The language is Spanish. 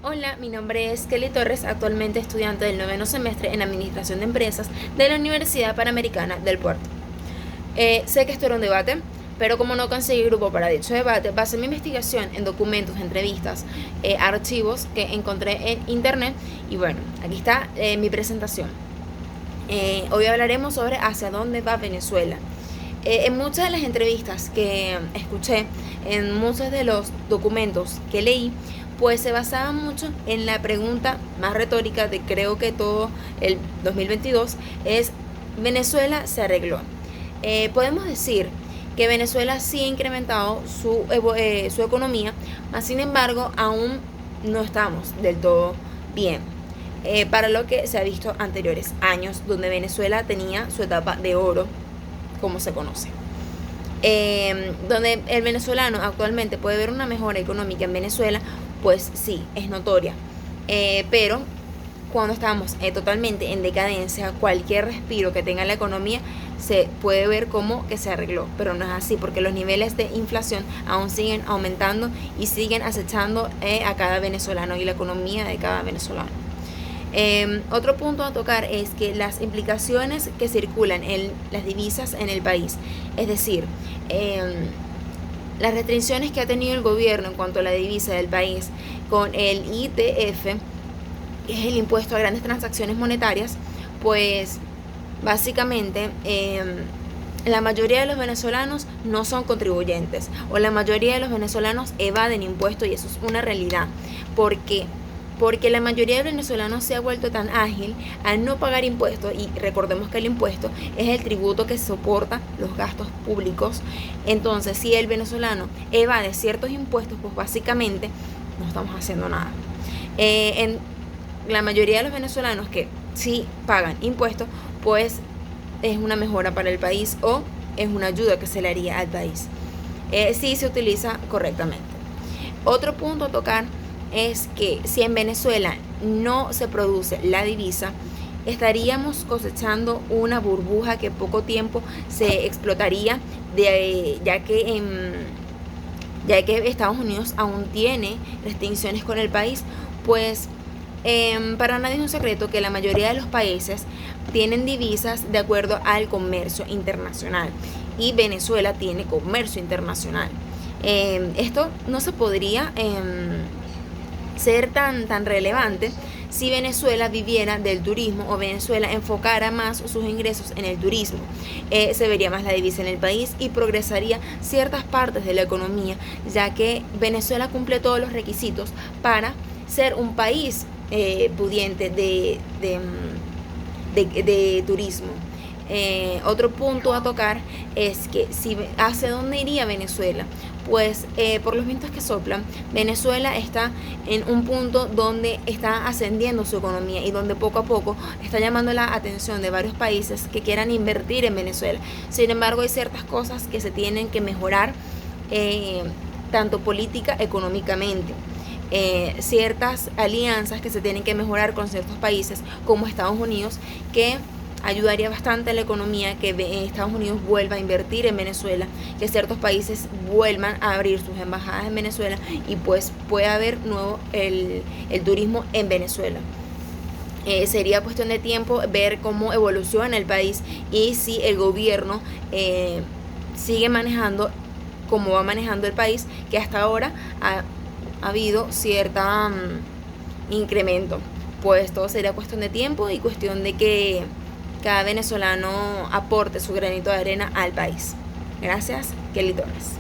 Hola, mi nombre es Kelly Torres, actualmente estudiante del noveno semestre en Administración de Empresas de la Universidad Panamericana del Puerto. Sé que esto era un debate, pero como no conseguí grupo para dicho debate, basé mi investigación en documentos, entrevistas, archivos que encontré en internet y bueno, aquí está mi presentación. Hoy hablaremos sobre hacia dónde va Venezuela. En muchas de las entrevistas que escuché, en muchos de los documentos que leí, pues se basaba mucho en la pregunta más retórica de creo que todo el 2022 es ¿Venezuela se arregló? Podemos decir que Venezuela sí ha incrementado su economía, mas sin embargo aún no estamos del todo bien. Para lo que se ha visto anteriores años, donde Venezuela tenía su etapa de oro, como se conoce. Donde el venezolano actualmente puede ver una mejora económica en Venezuela, pues sí, es notoria. Pero cuando estamos totalmente en decadencia, cualquier respiro que tenga la economía se puede ver como que se arregló, pero no es así porque los niveles de inflación aún siguen aumentando y siguen acechando a cada venezolano y la economía de cada venezolano. Otro punto a tocar es que las implicaciones que circulan en las divisas en el país, es decir, las restricciones que ha tenido el gobierno en cuanto a la divisa del país con el ITF, que es el impuesto a grandes transacciones monetarias, pues básicamente la mayoría de los venezolanos no son contribuyentes o la mayoría de los venezolanos evaden impuestos y eso es una realidad. ¿Por qué? Porque la mayoría de venezolanos se ha vuelto tan ágil al no pagar impuestos, y recordemos que el impuesto es el tributo que soporta los gastos públicos. Entonces, si el venezolano evade ciertos impuestos, pues básicamente no estamos haciendo nada. En la mayoría de los venezolanos que sí pagan impuestos, pues es una mejora para el país o es una ayuda que se le haría al país si se utiliza correctamente. Otro punto a tocar es que si en Venezuela no se produce la divisa, estaríamos cosechando una burbuja que en poco tiempo se explotaría, ya que Estados Unidos aún tiene restricciones con el país, pues para nadie es un secreto que la mayoría de los países tienen divisas de acuerdo al comercio internacional y Venezuela tiene comercio internacional. Esto no se podría ser tan relevante si Venezuela viviera del turismo o Venezuela enfocara más sus ingresos en el turismo. Se vería más la divisa en el país y progresaría ciertas partes de la economía, ya que Venezuela cumple todos los requisitos para ser un país pudiente de turismo. Otro punto a tocar es que hacia dónde iría Venezuela, pues por los vientos que soplan, Venezuela está en un punto donde está ascendiendo su economía y donde poco a poco está llamando la atención de varios países que quieran invertir en Venezuela. Sin embargo, hay ciertas cosas que se tienen que mejorar, tanto política, económicamente. Ciertas alianzas que se tienen que mejorar con ciertos países como Estados Unidos, que ayudaría bastante a la economía, que Estados Unidos vuelva a invertir en Venezuela, que ciertos países vuelvan a abrir sus embajadas en Venezuela y pues pueda haber nuevo el turismo en Venezuela. Sería cuestión de tiempo ver cómo evoluciona el país y si el gobierno sigue manejando como va manejando el país, que hasta ahora ha habido cierta incremento. Pues todo sería cuestión de tiempo y cuestión de que cada venezolano aporte su granito de arena al país. Gracias, Kelly Torres.